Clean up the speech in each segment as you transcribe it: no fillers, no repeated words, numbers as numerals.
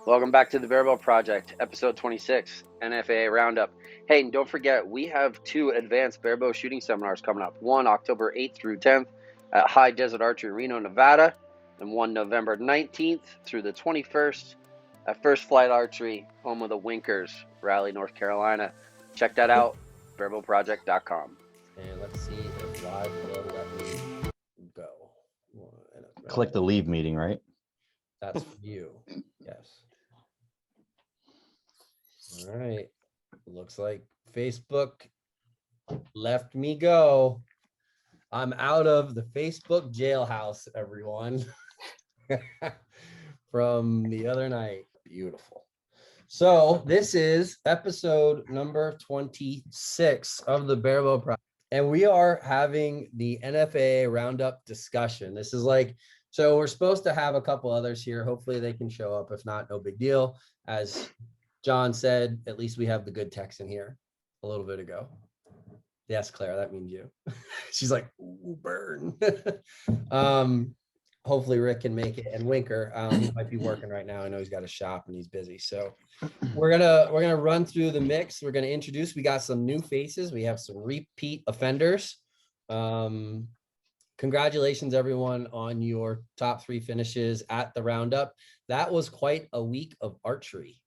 Welcome back to the Barebow Project, episode 26, NFAA Roundup. Hey, and don't forget, we have 2 advanced barebow shooting seminars coming up. One October 8th through 10th at High Desert Archery, Reno, Nevada, and one November 19th through the 21st at First Flight Archery, home of the Winkers, Raleigh, North Carolina. Check that out, barebowproject.com. And let's see if live will let me go. Click the leave meeting, right? That's for you. Yes. All right. Looks like Facebook left me go. I'm out of the Facebook jailhouse, everyone. From the other night. Beautiful. So this is episode number 26 of the Barebow Project. And we are having the NFAA Roundup discussion. This is like, so we're supposed to have a couple others here. Hopefully they can show up. If not, no big deal. As John said, at least we have the good Texan here a little bit ago. Yes, Claire, that means you. She's like, ooh, burn. Hopefully Rick can make it, and Winker, he might be working right now. I know he's got a shop and he's busy. So we're gonna run through the mix. We're gonna introduce. We got some new faces. We have some repeat offenders. Congratulations, everyone, on your top 3 finishes at the Roundup. That was quite a week of archery.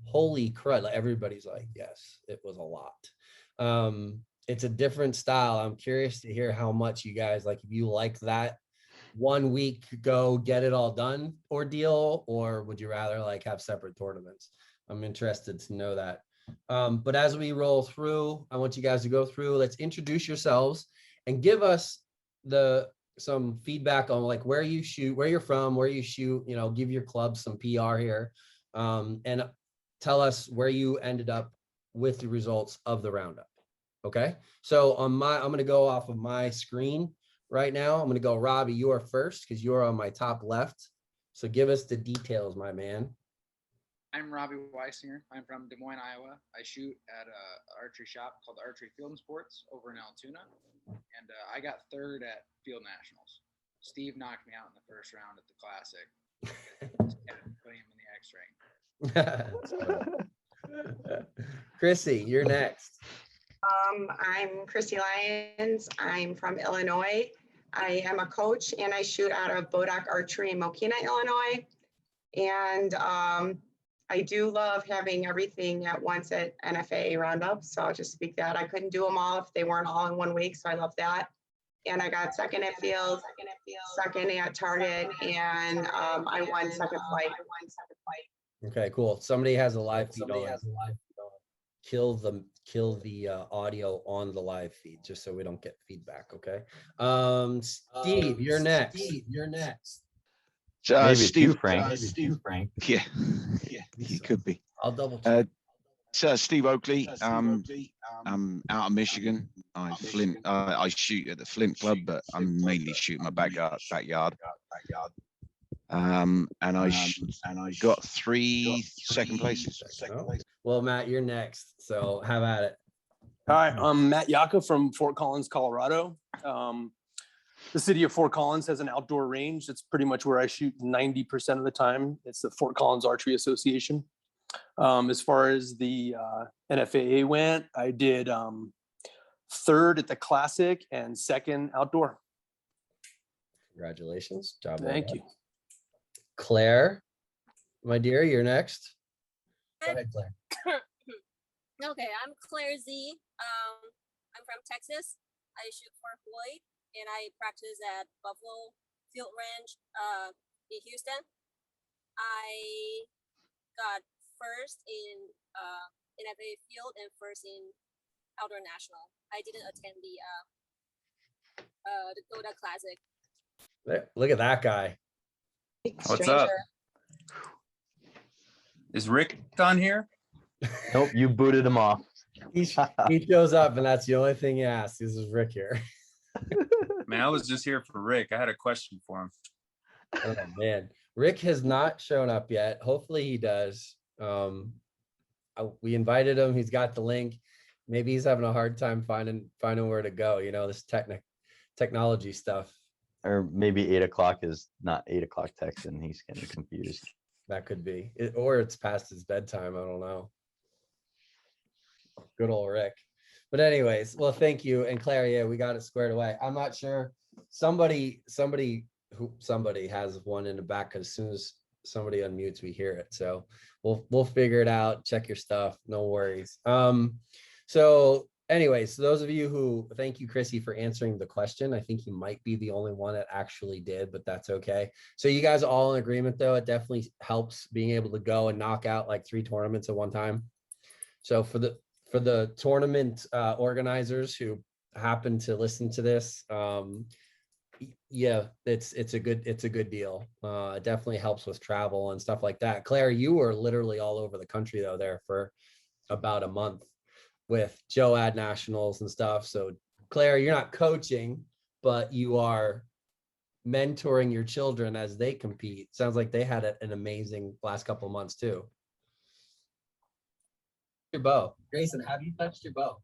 Holy crud. Everybody's like, yes, it was a lot. It's a different style. I'm curious to hear how much you guys like, if you like that 1 week go get it all done ordeal, or would you rather like have separate tournaments? I'm interested to know that. But as we roll through, I want you guys to go through, let's introduce yourselves and give us some feedback on like where you shoot, where you're from, where you shoot, you know, give your club some PR here, and tell us where you ended up with the results of the Roundup. Okay, so I'm going to go off of my screen right now. I'm going to go, Robbie, you are first because you're on my top left. So give us the details, my man. I'm Robbie Weisinger. I'm from Des Moines, Iowa. I shoot at an archery shop called Archery Field and Sports over in Altoona. And I got 3rd at Field Nationals. Steve knocked me out in the first round at the Classic. Putting him in the X-ring. Chrissy, you're next. I'm Chrissy Lyons. I'm from Illinois. I am a coach and I shoot out of Bodock Archery in Mokina, Illinois. And I do love having everything at once at NFAA Roundup. So I'll just speak that. I couldn't do them all if they weren't all in 1 week. So I love that. And I got 2nd at Field, 2nd at Target, and I won 2nd flight. Okay, cool. Somebody has a live feed on. Kill the audio on the live feed just so we don't get feedback. Okay. Steve, you're next. Steve Frank. Yeah, he could be. I'll double check. Steve Oakley. I'm out of Michigan. I shoot at the Flint Club, but I'm mainly shooting my backyard. And I got 3 second places. Well, Matt, you're next. So have at it. Hi, I'm Matt Yaka from Fort Collins, Colorado. The city of Fort Collins has an outdoor range. It's pretty much where I shoot 90% of the time. It's the Fort Collins Archery Association. As far as the NFAA went, I did 3rd at the Classic and 2nd outdoor. Congratulations. Job. Thank you. Claire, my dear, you're next. Go ahead, Claire. Okay, I'm Claire Z. I'm from Texas. I shoot for Floyd, and I practice at Buffalo Field Ranch in Houston. I got 1st in NFA Field and 1st in Outdoor National. I didn't attend the Dakota Classic. Look at that guy. What's up? Is Rick on here? Nope, you booted him off. He shows up, and that's the only thing he asks. This is Rick here. Man, I was just here for Rick. I had a question for him. Oh man, Rick has not shown up yet. Hopefully he does. We invited him. He's got the link. Maybe he's having a hard time finding where to go. You know, this technology stuff. Or maybe 8 o'clock is not 8 o'clock Texan. He's getting confused. That could be it, or it's past his bedtime. I don't know. Good old Rick. But anyways, well, thank you. And Claire, yeah, we got it squared away. I'm not sure. Somebody has one in the back, because as soon as somebody unmutes, we hear it. So we'll figure it out. Check your stuff. No worries. So anyways, those of you who, thank you, Chrissy, for answering the question. I think you might be the only one that actually did, but that's okay. So you guys are all in agreement, though. It definitely helps being able to go and knock out like 3 tournaments at one time. So for the tournament organizers who happen to listen to this, yeah, it's a good deal. It definitely helps with travel and stuff like that. Claire, you were literally all over the country though there for about a month with JOAD nationals and stuff. So Claire, you're not coaching, but you are mentoring your children as they compete. Sounds like they had an amazing last couple of months too. Your bow, Grayson, have you touched your bow?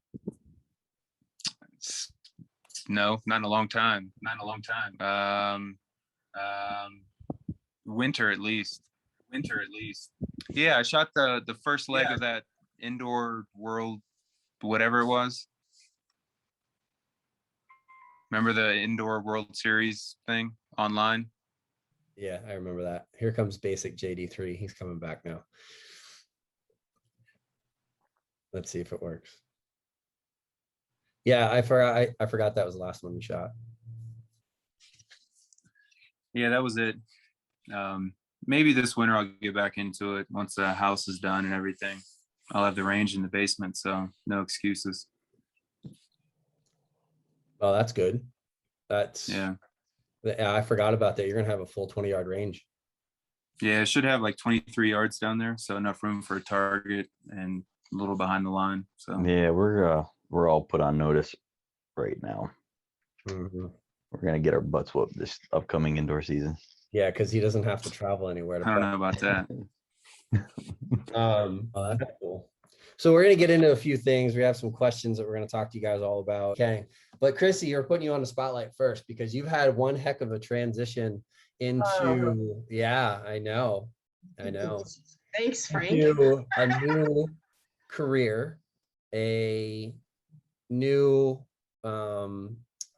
No, not in a long time. Winter at least. Yeah, I shot the first leg of that indoor world, whatever it was. Remember the indoor World Series thing online? Yeah, I remember that. Here comes basic JD3. He's coming back now. Let's see if it works. Yeah, I forgot that was the last one we shot. Yeah, that was it. Maybe this winter I'll get back into it once the house is done and everything. I'll have the range in the basement, so no excuses. Oh, that's good. Yeah, I forgot about that. You're gonna have a full 20-yard range. yeah, it should have like 23 yards down there, so enough room for a target and a little behind the line. So Yeah, we're all put on notice right now. Mm-hmm. We're gonna get our butts whooped this upcoming indoor season. Yeah, because he doesn't have to travel anywhere to I don't know about that. Oh, that's cool. So we're gonna get into a few things. We have some questions that we're gonna talk to you guys all about. Okay, but Chrissy, you're putting you on the spotlight first because you've had one heck of a transition into. Yeah, I know. Thanks, Frank. Into a new career, a new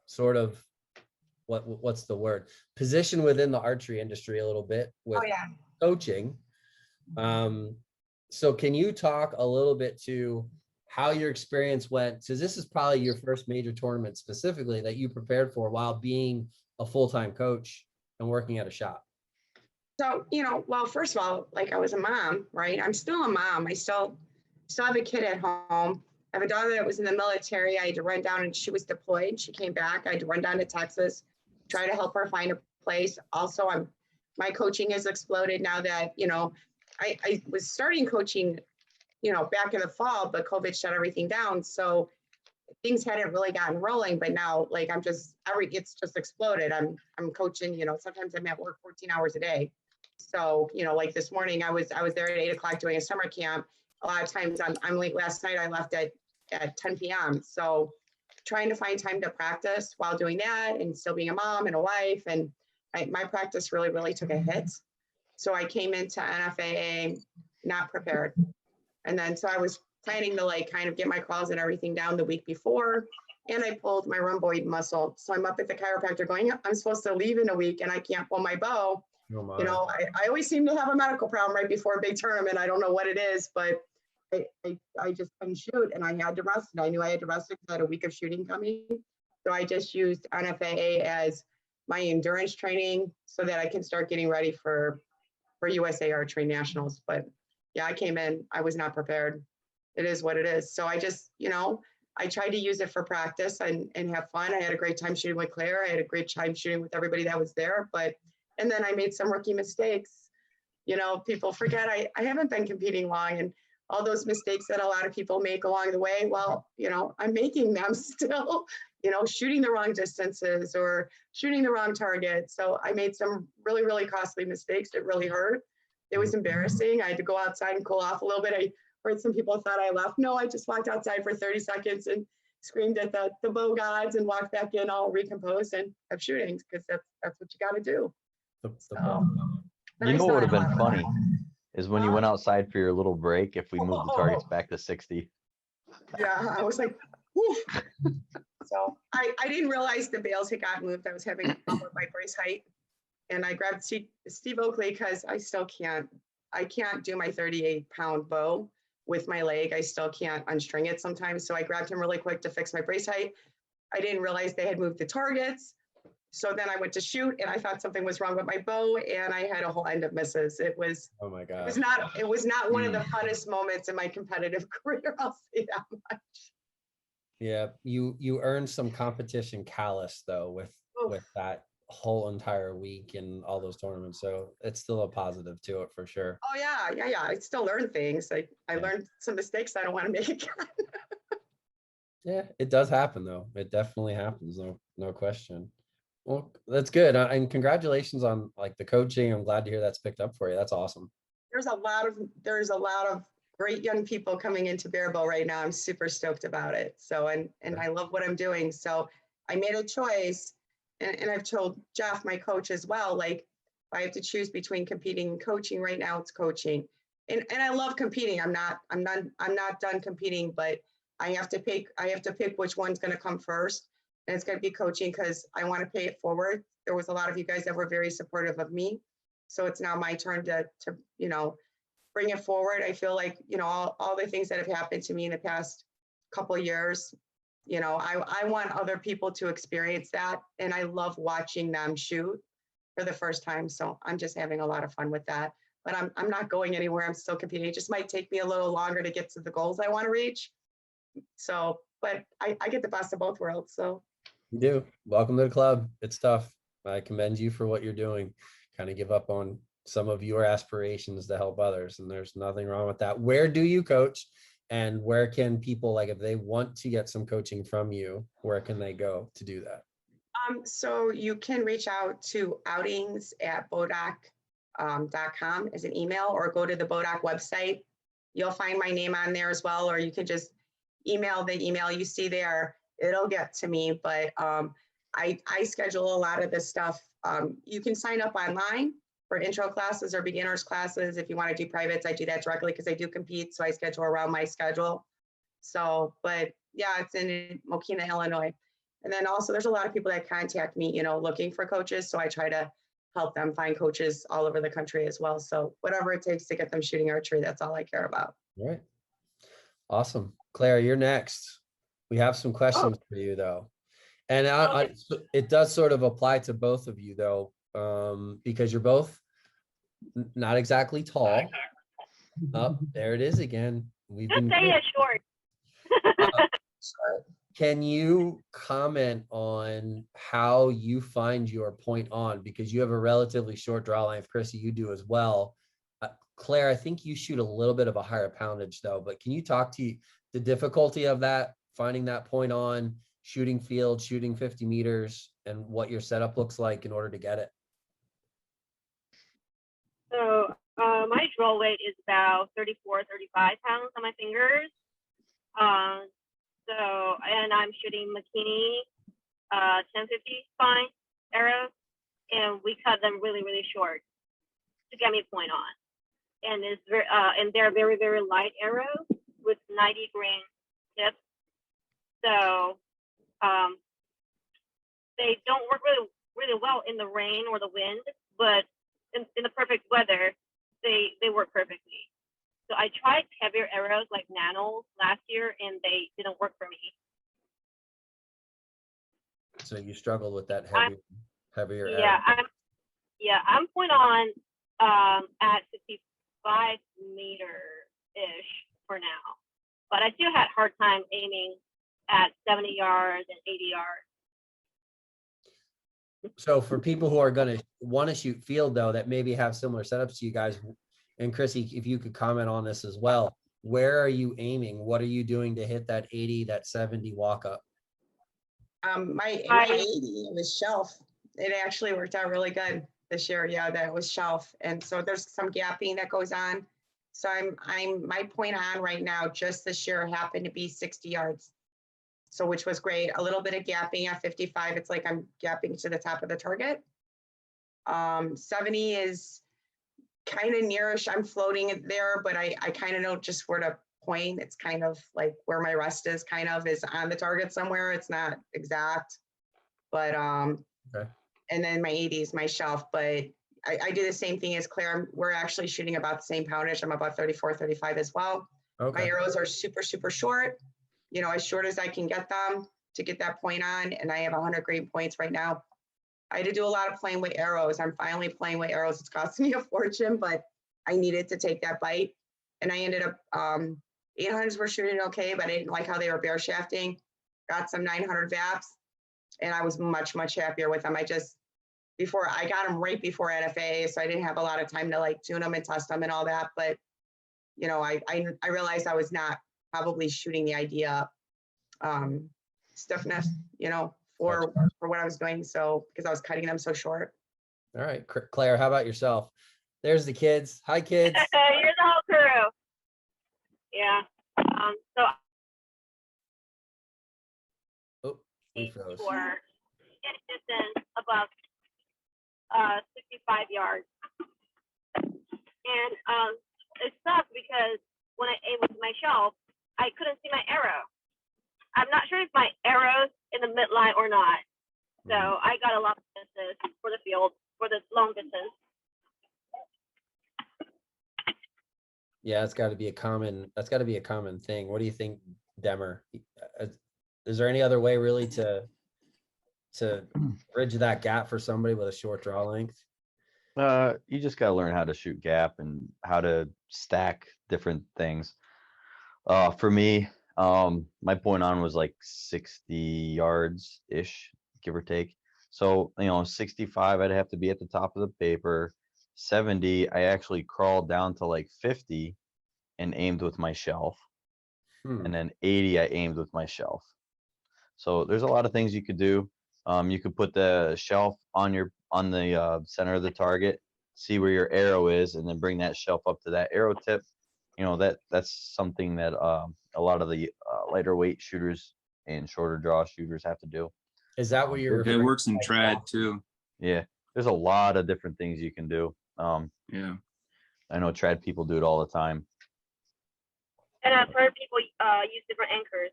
sort of what's the word, position within the archery industry a little bit with coaching. So can you talk a little bit to how your experience went? So this is probably your first major tournament specifically that you prepared for while being a full-time coach and working at a shop. So, well, first of all, like I was a mom, right? I'm still a mom. I still have a kid at home. I have a daughter that was in the military. I had to run down and she was deployed. She came back. I had to run down to Texas, try to help her find a place. Also, my coaching has exploded now that, I was starting coaching, back in the fall, but COVID shut everything down. So things hadn't really gotten rolling, but now like it's just exploded. I'm coaching, sometimes I'm at work 14 hours a day. So, like this morning I was there at 8 o'clock doing a summer camp. A lot of times I'm late. Last night I left at 10 p.m. So trying to find time to practice while doing that and still being a mom and a wife. And my practice really took a hit. So I came into NFAA not prepared. And then, so I was planning to like kind of get my crawls and everything down the week before. And I pulled my rhomboid muscle. So I'm up at the chiropractor going, I'm supposed to leave in a week and I can't pull my bow. Oh my. I always seem to have a medical problem right before a big tournament. I don't know what it is, but I just couldn't shoot and I had to rest. And I knew I had to rest because I had a week of shooting coming. So I just used NFAA as my endurance training so that I can start getting ready for USA Archery Nationals. But yeah, I came in, I was not prepared. It is what it is. So I just, I tried to use it for practice and have fun. I had a great time shooting with Claire. I had a great time shooting with everybody that was there. And then I made some rookie mistakes. People forget I haven't been competing long, and all those mistakes that a lot of people make along the way, well, I'm making them still, shooting the wrong distances or shooting the wrong target. So I made some really costly mistakes. It really hurt. It was embarrassing. I had to go outside and cool off a little bit. I heard some people thought I left. No, I just walked outside for 30 seconds and screamed at the bow gods and walked back in all recomposed and kept shooting because that's what you got to do. You know what would have been funny? is when you went outside for your little break, if we move the targets back to 60. Yeah, I was like, whew. So I didn't realize the bales had got moved. I was having a problem with my brace height. And I grabbed Steve Oakley because I can't do my 38-pound bow with my leg. I still can't unstring it sometimes. So I grabbed him really quick to fix my brace height. I didn't realize they had moved the targets. So then I went to shoot and I thought something was wrong with my bow and I had a whole end of misses. Oh my God. It was not one of the funnest moments in my competitive career. I'll say that much. Yeah, you earned some competition callus though with that whole entire week and all those tournaments. So it's still a positive to it for sure. Oh yeah. I still learn things. I learned some mistakes I don't want to make again. Yeah, it does happen though. It definitely happens. No question. Well, that's good. And congratulations on like the coaching. I'm glad to hear that's picked up for you. That's awesome. There's a lot of great young people coming into Barebow right now. I'm super stoked about it. So, and I love what I'm doing. So I made a choice and I've told Jeff, my coach as well, like if I have to choose between competing and coaching right now, it's coaching. And I love competing. I'm not done competing, but I have to pick which one's going to come first. And it's going to be coaching because I want to pay it forward. There was a lot of you guys that were very supportive of me. So it's now my turn to bring it forward. I feel like, all the things that have happened to me in the past couple of years, I want other people to experience that. And I love watching them shoot for the first time. So I'm just having a lot of fun with that. But I'm not going anywhere. I'm still competing. It just might take me a little longer to get to the goals I want to reach. So, but I get the best of both worlds. So you do. Welcome to the club. It's tough. I commend you for what you're doing. Kind of give up on some of your aspirations to help others, and there's nothing wrong with that. Where do you coach, and where can people, like if they want to get some coaching from you, where can they go to do that? So you can reach out to outings@bodoc.com as an email, or go to the Bodoc website. You'll find my name on there as well, or you can just email the email you see there. It'll get to me, but I schedule a lot of this stuff. You can sign up online for intro classes or beginners classes. If you want to do privates, I do that directly because I do compete. So I schedule around my schedule. So, but yeah, it's in Mokina, Illinois. And then also there's a lot of people that contact me, looking for coaches. So I try to help them find coaches all over the country as well. So whatever it takes to get them shooting archery, that's all I care about. All right. Awesome. Claire, you're next. We have some questions for you though. And it does sort of apply to both of you though, because you're both not exactly tall. Oh, there it is again. Just say it short. Can you comment on how you find your point on, because you have a relatively short draw length, Chrissy, you do as well. Claire, I think you shoot a little bit of a higher poundage though, but can you talk to the difficulty of that, finding that point on, shooting field, shooting 50 meters, and what your setup looks like in order to get it? So my draw weight is about 34, 35 pounds on my fingers. And I'm shooting Makini 1050 spine arrows, and we cut them really, really short to get me point on. And it's very, and they're very, very light arrows with 90 grain tips. So they don't work really, really well in the rain or the wind, but in the perfect weather, they work perfectly. So I tried heavier arrows like nanos last year, and they didn't work for me. So you struggled with that heavier Yeah, arrow. I'm point on at 55 meter-ish for now. But I still had a hard time aiming at 70 yards and 80 yards. So for people who are going to want to shoot field though, that maybe have similar setups to you guys, and Chrissy, if you could comment on this as well, where are you aiming? What are you doing to hit that 80, that 70 walk up? My 80 was shelf. It actually worked out really good this year. Yeah, that was shelf. And so there's some gapping that goes on. So I'm my point on right now, just this year happened to be 60 yards. So which was great. A little bit of gapping at 55. It's like I'm gapping to the top of the target. 70 is kind of nearish. I'm floating it there, but I kind of know just where to point. It's kind of like where my rest is is on the target somewhere. It's not exact, but Okay. and then my 80 is my shelf, but I do the same thing as Claire. We're actually shooting about the same poundage. I'm about 34, 35 as well. My Okay. arrows are super, super short, you know, as short as I can get them to get that point on. And I have 100 grain points right now. I had to do a lot of playing with arrows. I'm finally playing with arrows. It's costing me a fortune, but I needed to take that bite. And I ended up, 800s were shooting okay, but I didn't like how they were bare shafting. Got some 900 VAPs, and I was much, much happier with them. Before I got them right before NFAA, so I didn't have a lot of time to like tune them and test them and all that. But, you know, I realized I was not probably shooting the idea stiffness, you know, for what I was doing. So because I was cutting them so short. All right, Claire, how about yourself? There's the kids. Hi, kids. You're the whole crew. Yeah. So We froze. for any distance above 65 yards. And it sucked because when I aimed with my shelf, I couldn't see my arrow. I'm not sure if my arrow's in the midline or not. So I got a lot of misses for the field, for the long distance. Yeah, that's got to be a common thing. What do you think, Demer? Is there any other way really to bridge that gap for somebody with a short draw length? You just gotta learn how to shoot gap and how to stack different things. For me, my point on was like 60 yards ish, give or take. So, 65, I'd have to be at the top of the paper. 70, I actually crawled down to like 50 and aimed with my shelf. And then 80, I aimed with my shelf. So there's a lot of things you could do. You could put the shelf on the center of the target, see where your arrow is, and then bring that shelf up to that arrow tip. That's something that a lot of the lighter weight shooters and shorter draw shooters have to do. Is that what you're? It works in trad too. Yeah, there's a lot of different things you can do. Yeah, I know trad people do it all the time. And I've heard people use different anchors.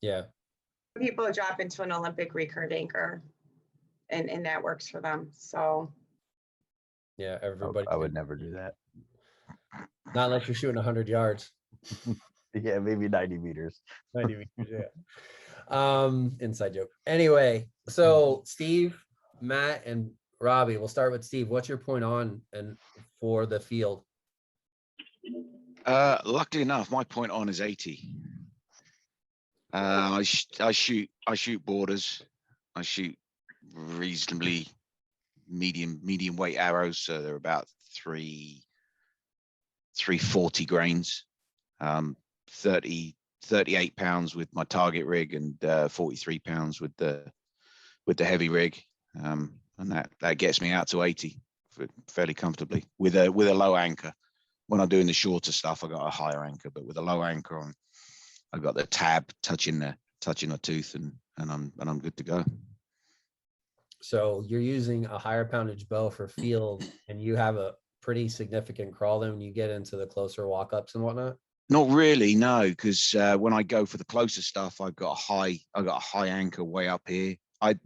Yeah. People drop into an Olympic recurve anchor, and that works for them. So Yeah, everybody. I would never do that. Not unless you're shooting 100 yards. Yeah, maybe 90 meters. 90 meters, yeah. Inside joke. Anyway, so Steve, Matt, and Robbie, we'll start with Steve. What's your point on and for the field? Luckily enough, my point on is 80. I shoot borders. I shoot reasonably medium weight arrows. So they're about 340 grains. 38 pounds with my target rig and 43 pounds with the heavy rig. And that gets me out to 80 fairly comfortably with a low anchor. When I'm doing the shorter stuff, I got a higher anchor, but with a low anchor on, I got the tab touching the tooth, and I'm good to go. So you're using a higher poundage bow for field, and you have a pretty significant crawl then when you get into the closer walk-ups and whatnot? Not really, no, because when I go for the closer stuff, I got a high anchor way up here.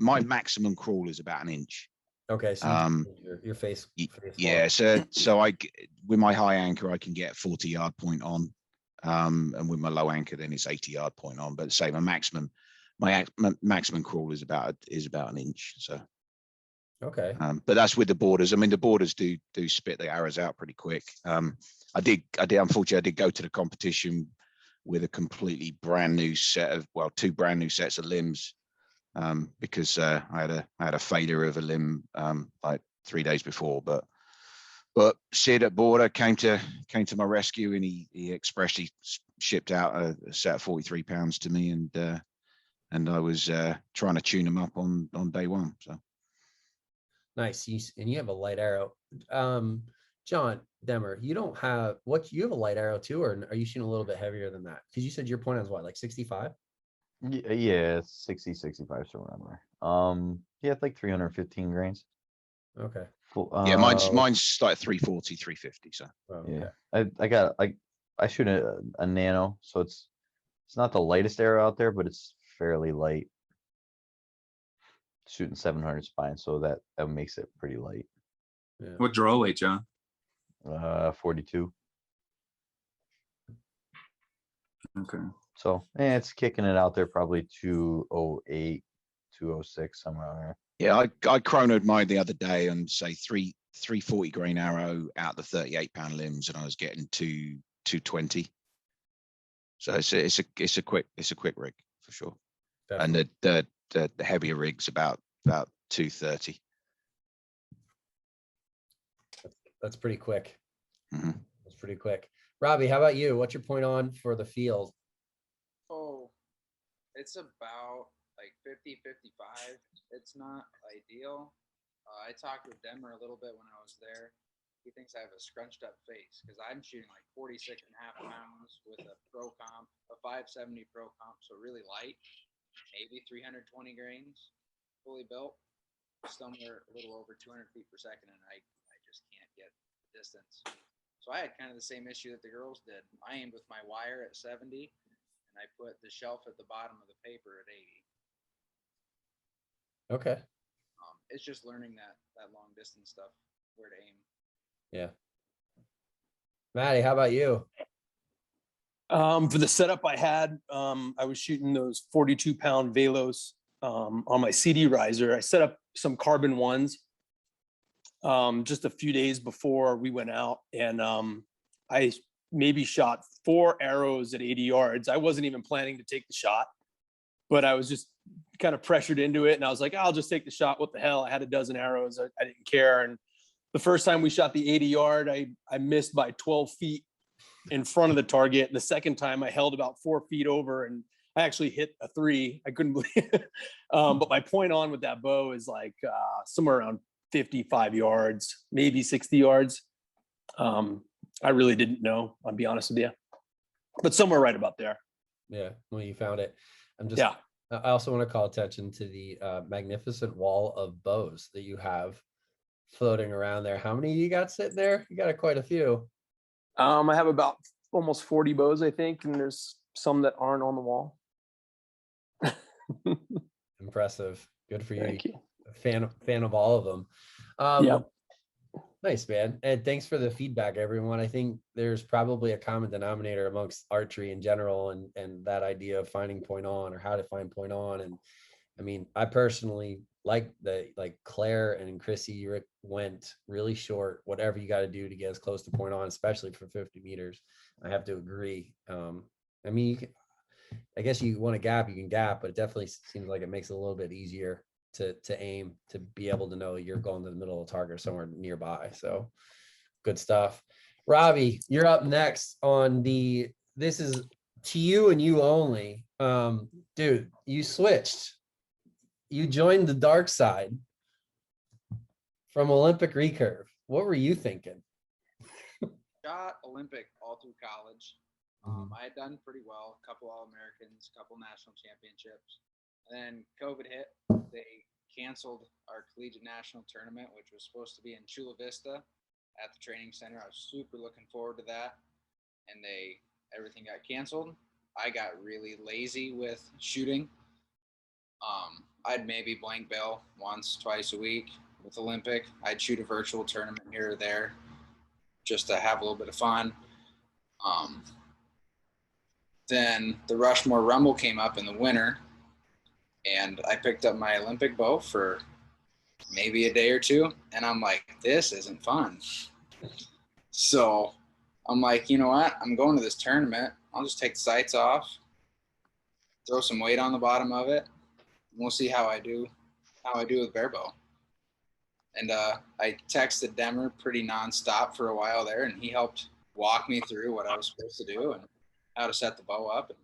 My maximum crawl is about an inch. Okay, so your face yeah, so with my high anchor, I can get 40-yard point on, and with my low anchor, then it's 80-yard point on. But say my maximum crawl is about an inch. So okay, but that's with the borders. I mean, the borders do spit the arrows out pretty quick. I did unfortunately, I did go to the competition with a completely brand new two brand new sets of limbs. Because I had a failure of a limb like 3 days before, but Sid at Border came to my rescue, and he expressly shipped out a set of 43 pounds to me, and I was trying to tune him up on day one. So nice. And you have a light arrow. John Demer, you have a light arrow too, or are you shooting a little bit heavier than that? Because you said your point is what, like 65? Yeah, 60, 65, somewhere around there. Yeah, it's like 315 grains. Okay. Yeah, mine's like 340, 350. So Oh, Yeah, okay. I shoot a nano, so it's not the lightest arrow out there, but it's fairly light. Shooting 700 spine, so that makes it pretty light. Yeah. What draw weight, John? 42. Okay. So it's kicking it out there, probably 208, 206, somewhere around there. yeah, I chronoed mine the other day and say 340 grain arrow out the 38-pound limbs, and I was getting 220. So it's a quick rig for sure. Definitely. And the heavier rigs about 230. That's pretty quick. Mhm. That's pretty quick. Robbie, how about you? What's your point on for the field? Oh, it's about like 50, 55. It's not ideal. I talked with Demmer a little bit when I was there. He thinks I have a scrunched up face because I'm shooting like 46 and a half pounds with a pro comp, a 570 pro comp, so really light, maybe 320 grains, fully built, somewhere a little over 200 feet per second, and I just can't get the distance. So I had kind of the same issue that the girls did. I aimed with my wire at 70, and I put the shelf at the bottom of the paper at 80. Okay. It's just learning that long distance stuff, where to aim. Yeah. Maddie, how about you? For the setup I had, I was shooting those 42-pound Velos on my CD riser. I set up some carbon ones just a few days before we went out, and I maybe shot 4 arrows at 80 yards. I wasn't even planning to take the shot, but I was just kind of pressured into it, and I was like, I'll just take the shot. What the hell? I had a dozen arrows. I didn't care. And the first time we shot the 80-yard, I missed by 12 feet in front of the target. The second time I held about 4 feet over, and I actually hit a 3. I couldn't believe it. But my point on with that bow is like somewhere around 55 yards, maybe 60 yards. I really didn't know, I'll be honest with you, but somewhere right about there. Yeah, well, you found it. Yeah. I also want to call attention to the magnificent wall of bows that you have floating around there. How many you got sitting there? You got quite a few. I have about almost 40 bows, I think, and there's some that aren't on the wall. Impressive. Good for you. Thank you. Fan of all of them. Yeah. Nice, man. And thanks for the feedback, everyone. I think there's probably a common denominator amongst archery in general, and that idea of finding point on, or how to find point on. And I mean, I personally like Claire and Chrissy went really short, whatever you got to do to get as close to point on, especially for 50 meters. I have to agree. I mean, I guess you want to gap, you can gap, but it definitely seems like it makes it a little bit easier to aim, to be able to know you're going to the middle of the target or somewhere nearby. So good stuff. Robbie, you're up next on this is to you and you only. Dude, you switched. You joined the dark side from Olympic recurve. What were you thinking? Shot Olympic all through college. I had done pretty well, a couple All-Americans, a couple national championships. And then COVID hit. They canceled our collegiate national tournament, which was supposed to be in Chula Vista at the training center. I was super looking forward to that. And everything got canceled. I got really lazy with shooting. I'd maybe blank bail once, twice a week with Olympic. I'd shoot a virtual tournament here or there just to have a little bit of fun. Then the Rushmore Rumble came up in the winter, and I picked up my Olympic bow for maybe a day or two, and I'm like, this isn't fun. So I'm like, you know what? I'm going to this tournament. I'll just take the sights off, throw some weight on the bottom of it, and we'll see how I do with barebow. And I texted Demmer pretty nonstop for a while there, and he helped walk me through what I was supposed to do and how to set the bow up. And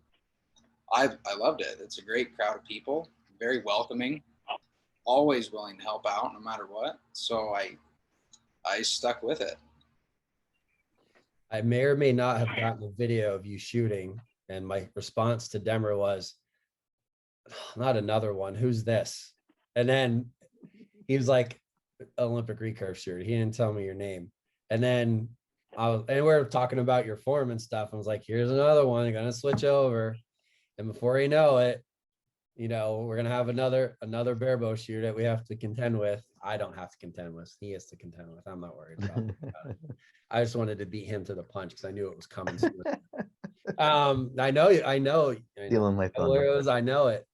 I loved it. It's a great crowd of people, very welcoming, always willing to help out no matter what. So I stuck with it. I may or may not have gotten a video of you shooting, and my response to Demmer was, not another one. Who's this? And then he was like, Olympic recurve shirt. He didn't tell me your name. And then and we were talking about your form and stuff. I was like, here's another one. I'm gonna switch over. And before you know it, we're gonna have another barebow shooter that we have to contend with. I don't have to contend with. He has to contend with. I'm not worried about it. I just wanted to beat him to the punch because I knew it was coming soon. I know. Stealing my thunder. I know it.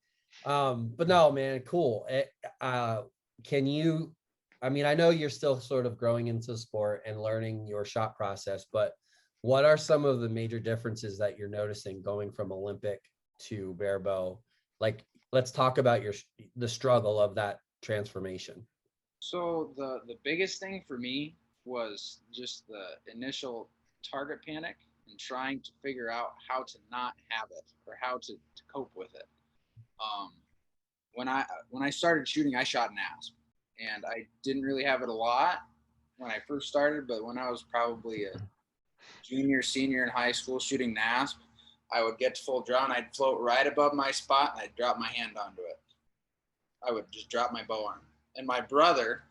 But no, man, cool. Can you? I mean, I know you're still sort of growing into sport and learning your shot process, but what are some of the major differences that you're noticing going from Olympic to barebow? Like, let's talk about the struggle of that transformation. So the biggest thing for me was just the initial target panic and trying to figure out how to not have it or how to cope with it. When I started shooting, I shot NASP, and I didn't really have it a lot when I first started, but when I was probably a junior, senior in high school shooting NASP, I would get to full draw and I'd float right above my spot and I'd drop my hand onto it. I would just drop my bow arm. And my brother,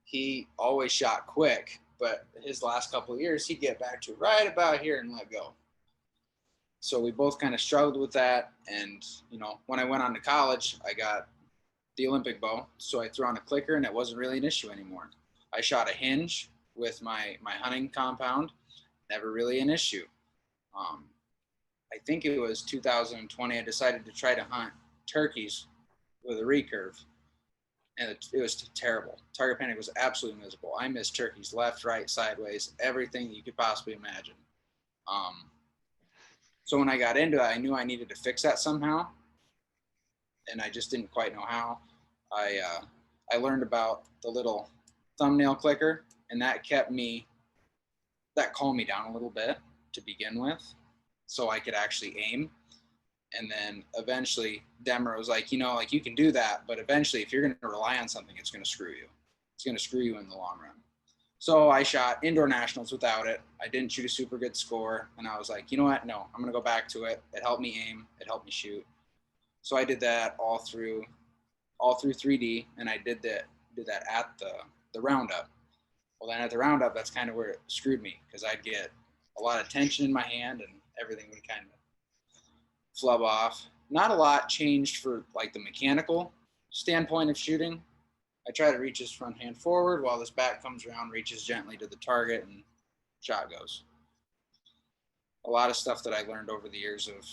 he always shot quick, but his last couple of years, he'd get back to right about here and let go. So we both kind of struggled with that. And, when I went on to college, I got the Olympic bow. So I threw on a clicker and it wasn't really an issue anymore. I shot a hinge with my hunting compound, never really an issue. I think it was 2020, I decided to try to hunt turkeys with a recurve. And it was terrible. Target panic was absolutely miserable. I missed turkeys left, right, sideways, everything you could possibly imagine. So when I got into it, I knew I needed to fix that somehow, and I just didn't quite know how. I learned about the little thumbnail clicker, and that calmed me down a little bit to begin with, so I could actually aim. And then eventually Demmer was like, you can do that, but eventually if you're going to rely on something, it's going to screw you. It's going to screw you in the long run. So I shot indoor nationals without it. I didn't shoot a super good score. And I was like, you know what? No, I'm going to go back to it. It helped me aim. It helped me shoot. So I did that all through 3D. And I did that at the roundup. Well, then at the roundup, that's kind of where it screwed me, because I'd get a lot of tension in my hand and everything would kind of flub off. Not a lot changed for like the mechanical standpoint of shooting. I try to reach his front hand forward while this back comes around, reaches gently to the target, and shot goes. A lot of stuff that I learned over the years of,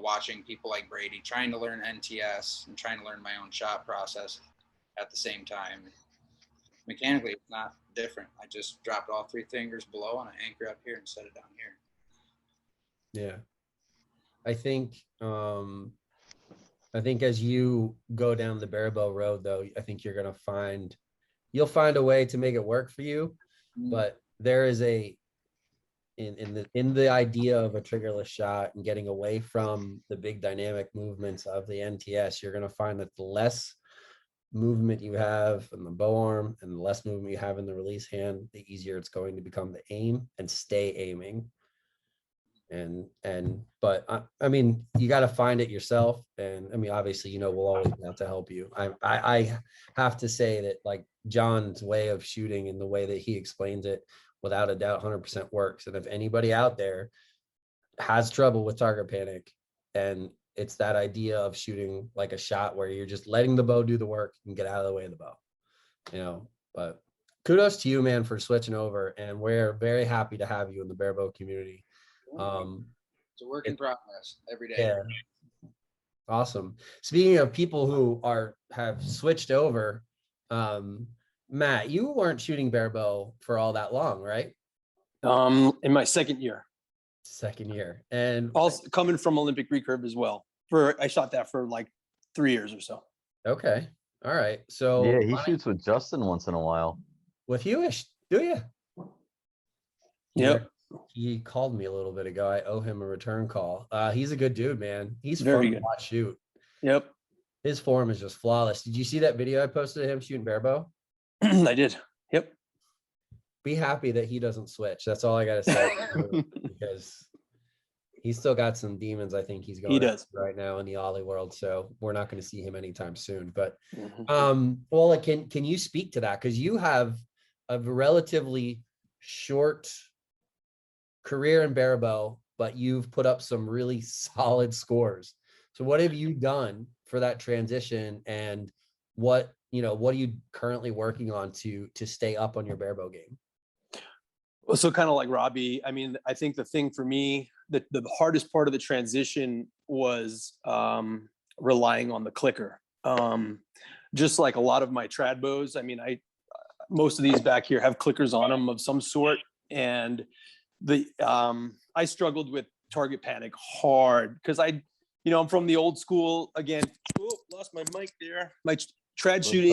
watching people like Brady, trying to learn NTS and trying to learn my own shot process at the same time. Mechanically, it's not different. I just dropped all three fingers below and I anchor up here and set it down here. Yeah. I think as you go down the barebow road, though, I think you'll find a way to make it work for you. But there is in the idea of a triggerless shot and getting away from the big dynamic movements of the NTS, you're going to find that the less movement you have in the bow arm and the less movement you have in the release hand, the easier it's going to become to aim and stay aiming. But I mean, you got to find it yourself. And I mean, obviously, we'll always have to help you. I have to say that, like, John's way of shooting and the way that he explains it, without a doubt, 100% works. And if anybody out there has trouble with target panic, and it's that idea of shooting like a shot where you're just letting the bow do the work and get out of the way of the bow, but kudos to you, man, for switching over. And we're very happy to have you in the barebow community. It's a work in progress every day. Yeah. Awesome. Speaking of people who have switched over, Matt, you weren't shooting barebow for all that long, right? In my second year. And Also coming from Olympic recurve as well. I shot that for like 3 years or so. Okay. All right. So yeah, he shoots with Justin once in a while. With you, do you? Yep. He called me a little bit ago. I owe him a return call. He's a good dude, man. He's very fun good to watch shoot. Yep. His form is just flawless. Did you see that video I posted of him shooting barebow? I did. Yep. Be happy that he doesn't switch. That's all I gotta say. Because He's still got some demons. I think he's going He does. right now in the Ollie world. So we're not going to see him anytime soon. But Mhm. well, like, can you speak to that? Because you have a relatively short career in barebow, but you've put up some really solid scores. So what have you done for that transition, and what are you currently working on to stay up on your barebow game? Well, so kind of like Robbie, I mean, I think the thing for me, the hardest part of the transition was relying on the clicker. Just like a lot of my trad bows, I mean, most of these back here have clickers on them of some sort, and I struggled with target panic hard because I'm from the old school again. Oh, lost my mic there. My trad shooting.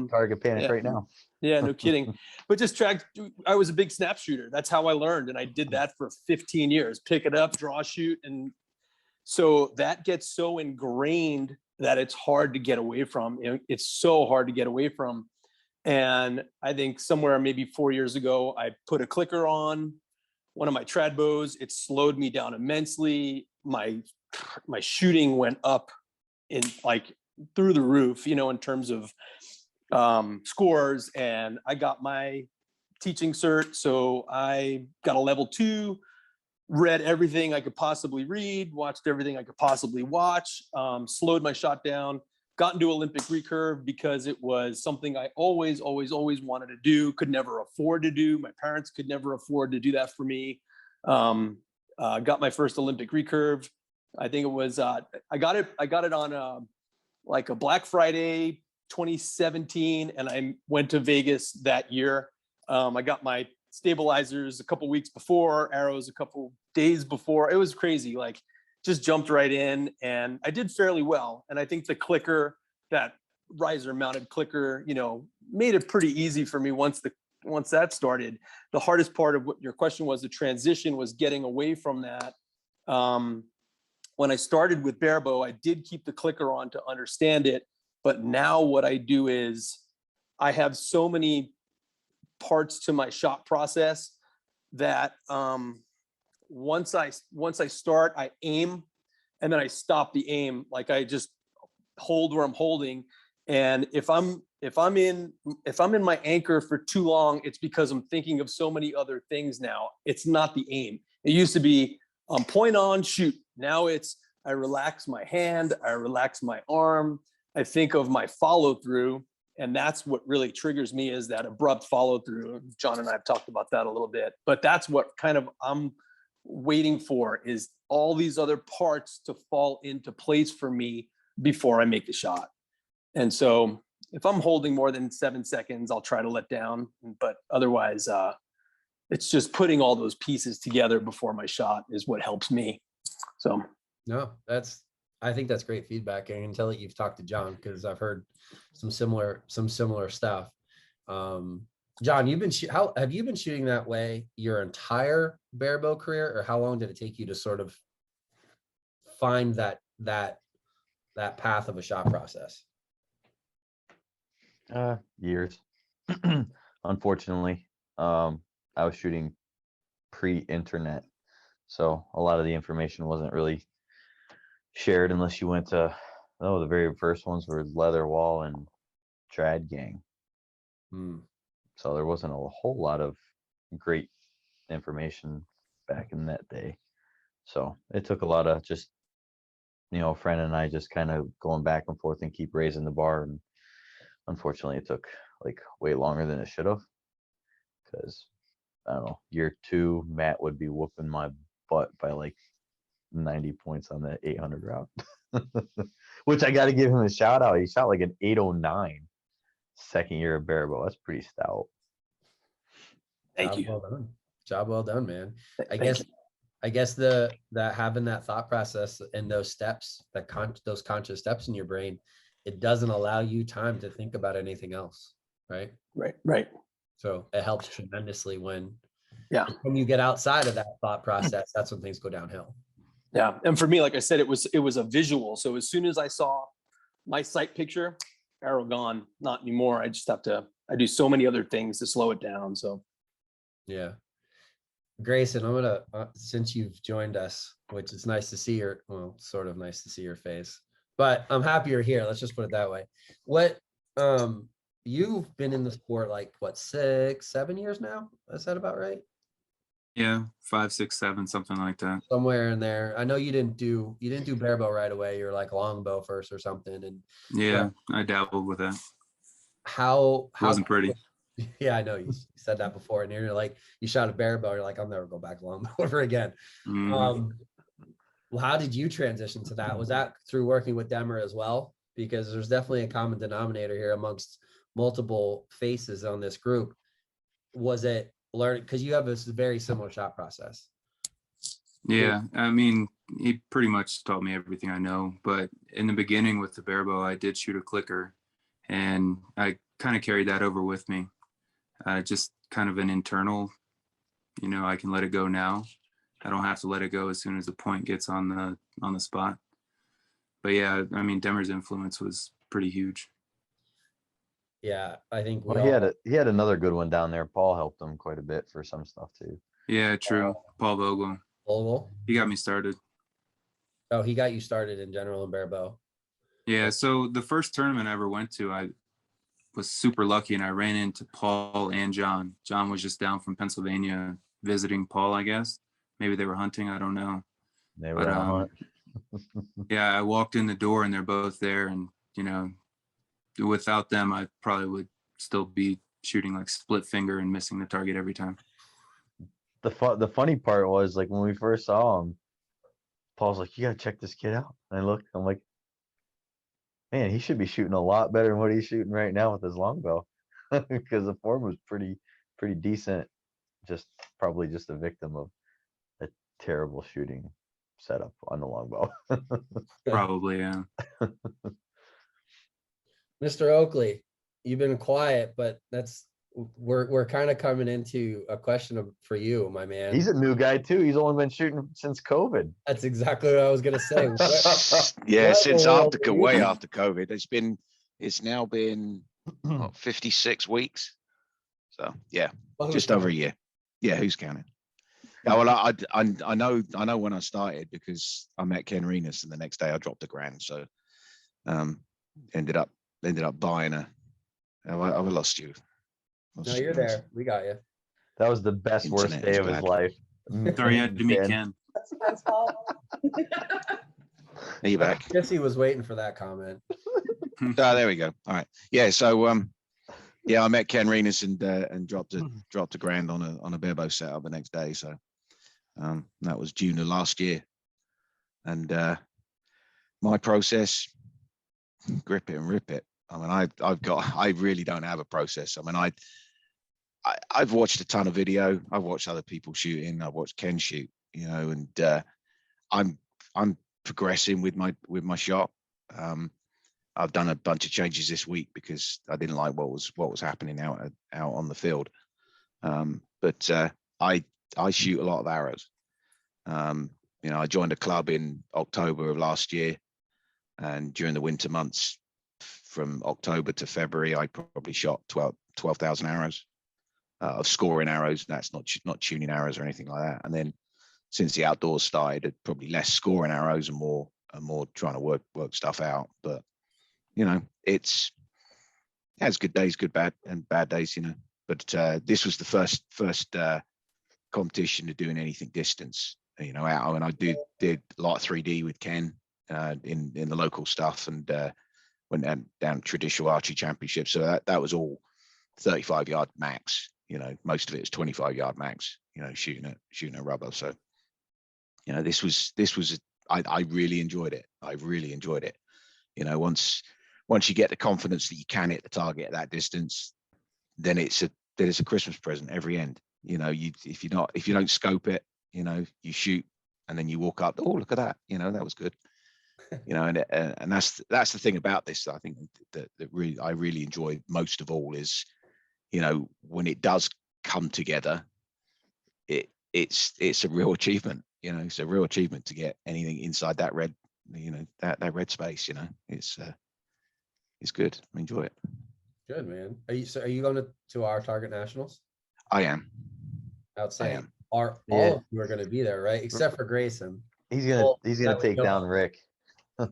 Target panic yeah. right now. Yeah, no kidding. But just I was a big snap shooter. That's how I learned. And I did that for 15 years, pick it up, draw, shoot. And so that gets so ingrained that it's hard to get away from. It's so hard to get away from. And I think somewhere maybe 4 years ago, I put a clicker on one of my trad bows. It slowed me down immensely. My shooting went up in like through the roof, in terms of scores, and I got my teaching cert. So I got a level 2, read everything I could possibly read, watched everything I could possibly watch, slowed my shot down, got into Olympic recurve because it was something I always wanted to do, could never afford to do. My parents could never afford to do that for me. Got my first Olympic recurve. I think it was, I got it on like a Black Friday 2017, and I went to Vegas that year. I got my stabilizers a couple weeks before, arrows a couple days before. It was crazy, like just jumped right in, and I did fairly well. And I think the clicker, that riser mounted clicker, made it pretty easy for me once that started. The hardest part of what your question was, the transition, was getting away from that. When I started with barebow, I did keep the clicker on to understand it. But now what I do is I have so many parts to my shot process that once I start, I aim, and then I stop the aim. Like I just hold where I'm holding. And if I'm in my anchor for too long, it's because I'm thinking of so many other things now. It's not the aim. It used to be point on, shoot. Now it's I relax my hand, I relax my arm, I think of my follow through, and that's what really triggers me, is that abrupt follow through. John and I have talked about that a little bit, but that's what kind of I'm waiting for, is all these other parts to fall into place for me before I make the shot. And so if I'm holding more than 7 seconds, I'll try to let down, but otherwise it's just putting all those pieces together before my shot is what helps me. So no, I think that's great feedback. I can tell that you've talked to John, because I've heard some similar stuff. John, how have you been shooting that way your entire barebow career, or how long did it take you to sort of find that path of a shot process? Years. Unfortunately, I was shooting pre-internet, so a lot of the information wasn't really shared unless you went to, the very first ones were Leather Wall and Trad Gang. So there wasn't a whole lot of great information back in that day. So it took a lot of just, a friend and I just kind of going back and forth and keep raising the bar. And unfortunately, it took like way longer than it should have, because I don't know, year 2, Matt would be whooping my butt by like 90 points on that 800 route, which I got to give him a shout out. He shot like an 809 second year of barebow. That's pretty stout. Thank you. Job well done, man. I guess that having that thought process and those steps, those conscious steps in your brain, it doesn't allow you time to think about anything else, right? Right. So it helps tremendously when you get outside of that thought process. That's when things go downhill. Yeah, and for me, like I said, it was a visual. So as soon as I saw my sight picture, arrow gone, not anymore. I just have to. I do so many other things to slow it down. So, yeah. Grayson, I'm gonna since you've joined us, which is nice to see your, well, sort of nice to see your face, but I'm happy you're here. Let's just put it that way. What you've been in the sport like what, 6-7 years now? Is that about right? Yeah, 5, 6, 7, something like that. Somewhere in there. I know you didn't do barebow right away. You're like longbow first or something. And Yeah, I dabbled with that. how Wasn't pretty. Yeah, I know you said that before, and you're like, you shot a barebow, you're like, I'll never go back longbow ever again. Mhm. Well, how did you transition to that? Was that through working with Demer as well? Because there's definitely a common denominator here amongst multiple faces on this group. Was it learning, because you have a very similar shot process? Yeah, I mean, he pretty much taught me everything I know. But in the beginning with the barebow, I did shoot a clicker, and I kind of carried that over with me. Just kind of an internal, I can let it go now. I don't have to let it go as soon as the point gets on the spot. But yeah, I mean, Demer's influence was pretty huge. Yeah, I think Well, he had another good one down there. Paul helped him quite a bit for some stuff too. Yeah, true. Paul Vogel. He got me started. Oh, he got you started in general in barebow. Yeah, so the first tournament I ever went to, I was super lucky and I ran into Paul and John. John was just down from Pennsylvania visiting Paul, I guess. Maybe they were hunting, I don't know. They were on a hunt. Yeah, I walked in the door and they're both there, and without them I probably would still be shooting like split finger and missing the target every time. The funny part was, like, when we first saw him, Paul's like, you gotta check this kid out. And I look, I'm like, man, he should be shooting a lot better than what he's shooting right now with his longbow. Because the form was pretty decent. Probably just a victim of a terrible shooting setup on the longbow. Probably, yeah. Mr. Oakley, you've been quiet, but we're kind of coming into a question for you, my man. He's a new guy too. He's only been shooting since COVID. That's exactly what I was gonna say. Yeah, since way after COVID, it's now been 56 weeks. So yeah, just over a year. Yeah, who's counting? Yeah, well, I know when I started because I met Ken Renas, and the next day I dropped $1,000. So ended up buying a. I lost you. No, you're there. We got you. That was the best, worst day of his life. Sorry, you had to meet Ken. Are you back? Jesse was waiting for that comment. Oh, there we go. All right. Yeah. So yeah, I met Ken Renas and dropped $1,000 on a barebow setup the next day. So that was June of last year. And my process, grip it and rip it. I mean, I really don't have a process. I mean, I've watched a ton of video. I've watched other people shooting. I've watched Ken shoot, and I'm progressing with my shot. I've done a bunch of changes this week because I didn't like what was happening out on the field. But I shoot a lot of arrows. I joined a club in October of last year, and during the winter months, from October to February, I probably shot 12,000 arrows of scoring arrows. That's not tuning arrows or anything like that. And then since the outdoors started, probably less scoring arrows and more trying to work stuff out. But it has good days, good bad days. But this was the first competition to doing anything distance. Out, and I did a lot of 3D with Ken in the local stuff, and went down traditional archery championship. So that was all 35-yard max. Most of it is 25-yard max. Shooting at rubber. So this was I really enjoyed it. I really enjoyed it. Once you get the confidence that you can hit the target at that distance, then it's a Christmas present every end. If you don't scope it, you shoot and then you walk up. Oh, look at that! That was good. And that's the thing about this. I think that I really enjoy most of all is, when it does come together, it's a real achievement. It's a real achievement to get anything inside that red, that red space. It's good. I enjoy it. Good, man. Are you going to our Target Nationals? I am. Outstanding. all Yeah. of you are going to be there, right? Except for Grayson. He's Well, gonna that would take go- down Rick. Yeah,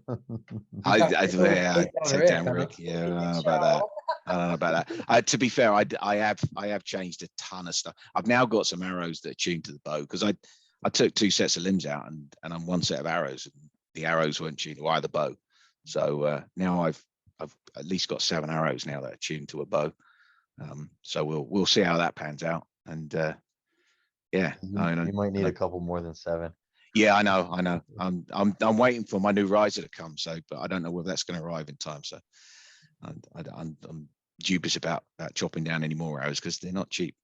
take down huh? Rick. Yeah, I don't know about that. I don't know about that. To be fair, I have changed a ton of stuff. I've now got some arrows that are tuned to the bow because I took 2 sets of limbs out and I'm 1 set of arrows, and the arrows weren't tuned to either bow. So now I've at least got 7 arrows now that are tuned to a bow. So we'll see how that pans out. And yeah, You might need a couple more than 7. yeah, I know. I'm waiting for my new riser to come. So, but I don't know whether that's going to arrive in time. So, I'm dubious about chopping down any more arrows because they're not cheap.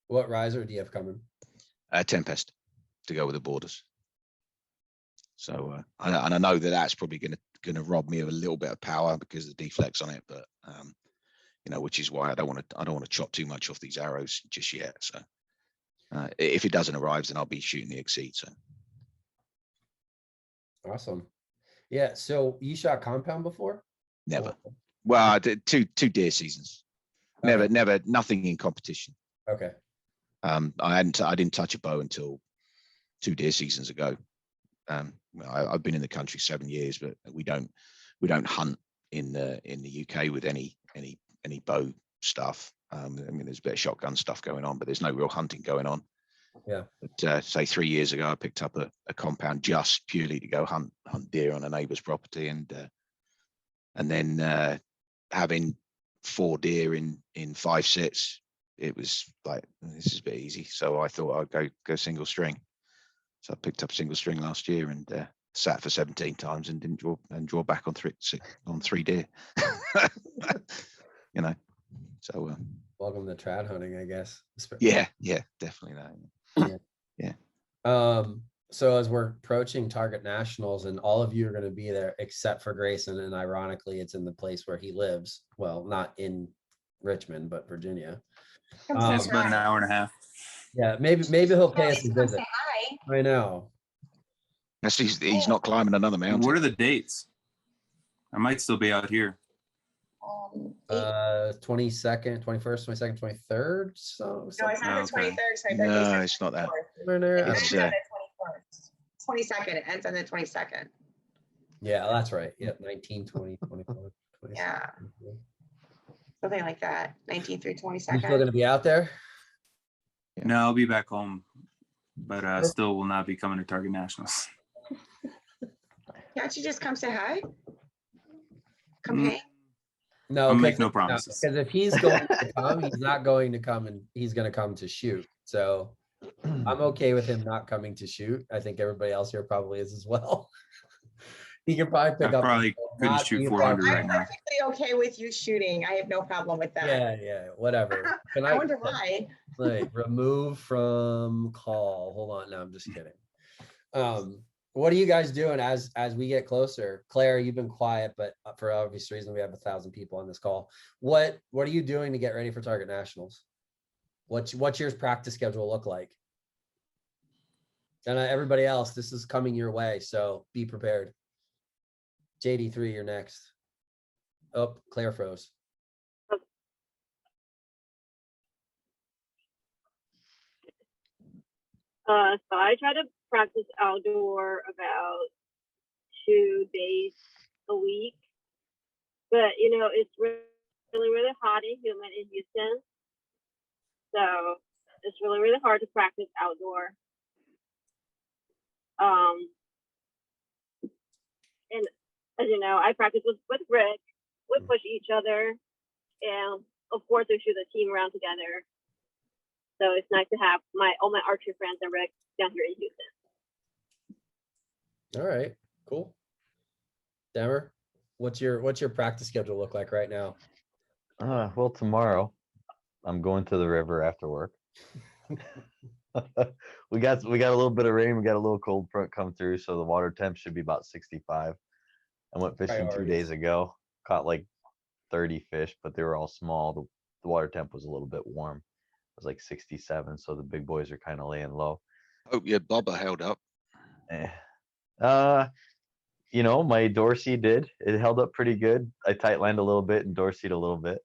What riser do you have coming? Tempest to go with the borders. So, and I know that that's probably going to rob me of a little bit of power because of the deflex on it. But you know, which is why I don't want to chop too much off these arrows just yet. So, if it doesn't arrive, then I'll be shooting the Exceed. So. Awesome. Yeah. So you shot compound before? Never. Well, I did two deer seasons. Never, Okay. nothing in competition. Okay. I didn't touch a bow until 2 deer seasons ago. I've been in the country 7 years, but we don't hunt in the UK with any bow stuff. I mean, there's a bit of shotgun stuff going on, but there's no real hunting going on. Yeah. But say 3 years ago, I picked up a compound just purely to go hunt deer on a neighbour's property, and then having 4 deer in 5 sits, it was like, this is a bit easy. So I thought I'd go single string. So I picked up single string last year and sat for 17 times and didn't draw back on 3 deer. You know, so Welcome to trad hunting, I guess. yeah, definitely that. Yeah. So as we're approaching Target Nationals, and all of you are going to be there except for Grayson, and ironically, it's in the place where he lives. Well, not in Richmond, but Virginia. It's about an hour and a half. Yeah, maybe he'll pay us a visit. I know. He's not climbing another mountain. What are the dates? I might still be out here. 22nd, 21st, 22nd, 23rd. So No, it's not the 23rd. So no, it's not that. It's on the 21st. 22nd. It ends on the 22nd. Yeah, that's right. Yeah, 19, 20, 21, 22. Yeah. Something like that. 19th through 22nd. You still gonna be out there? No, I'll be back home, but still will not be coming to Target Nationals. Can't you just come say hi? Come hang. No, I'll make no promises. Because if he's going to come, he's not going to come, and he's going to come to shoot. So I'm okay with him not coming to shoot. I think everybody else here probably is as well. He can probably pick up. Probably couldn't shoot 400 right I'm now. perfectly okay with you shooting. I have no problem with that. Yeah, whatever. Can I wonder why. Like, remove from call? Hold on, no, I'm just kidding. What are you guys doing as we get closer? Claire, you've been quiet, but for obvious reason, we have 1,000 people on this call. What are you doing to get ready for Target Nationals? What's your practice schedule look like? And everybody else, this is coming your way, so be prepared. JD3, you're next. Oh, Claire froze. So I try to practice outdoor about 2 days a week, but you know, it's really hot and humid in Houston, so it's really hard to practice outdoor. And as you know, I practice with Rick. We push each other, and of course we shoot a team round together. So it's nice to have all my archery friends and Rick down here in Houston. All right, cool. Demmer, what's your practice schedule look like right now? Well, tomorrow I'm going to the river after work. we got a little bit of rain. We got a little cold front come through, so the water temp should be about 65. I went fishing 2 days ago, caught like 30 fish, but they were all small. The water temp was a little bit warm. It was like 67, so the big boys are kind of laying low. Hope your bobber held up. You know, my Dorsey did. It held up pretty good. I tight lined a little bit and Dorsey'd a little bit.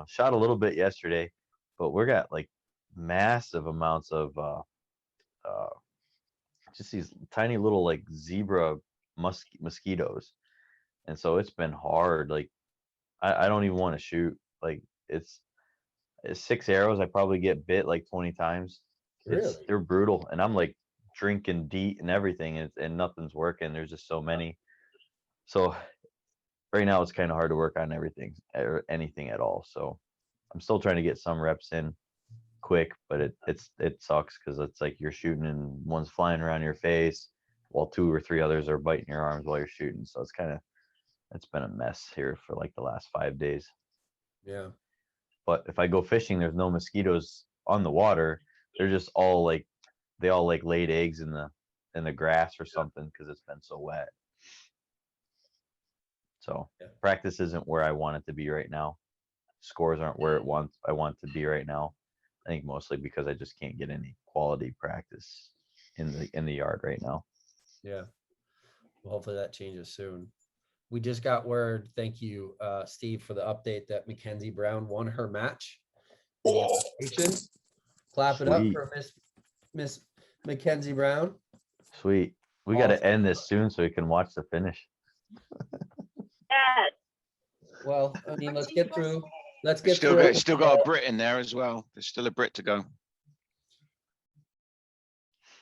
Shot a little bit yesterday, but we're got like massive amounts of just these tiny little like zebra mosquitoes, and so it's been hard. Like I don't even want to shoot. Like it's 6 arrows. I probably get bit like 20 times. Really? They're brutal, and I'm like drinking DEET and everything, and nothing's working. There's just so many. So right now it's kind of hard to work on everything or anything at all. So I'm still trying to get some reps in quick, but it sucks because it's like you're shooting and one's flying around your face while 2 or 3 others are biting your arms while you're shooting. So it's been a mess here for like the last 5 days. Yeah. But if I go fishing, there's no mosquitoes on the water. They're just all like they all like laid eggs in the grass or something because it's been so wet. So Yeah. practice isn't where I want it to be right now. Scores aren't where I want to be right now. I think mostly because I just can't get any quality practice in the yard right now. Yeah. Well, hopefully that changes soon. We just got word, thank you, Steve, for the update that Mackenzie Brown won her match. Clap it up Sweet. for Miss Mackenzie Brown. Sweet. We got to Awesome. end this soon so we can watch the finish. Yes. Well, I mean, let's get through. Let's get Still through. got, still got a Brit in there as well. There's still a Brit to go.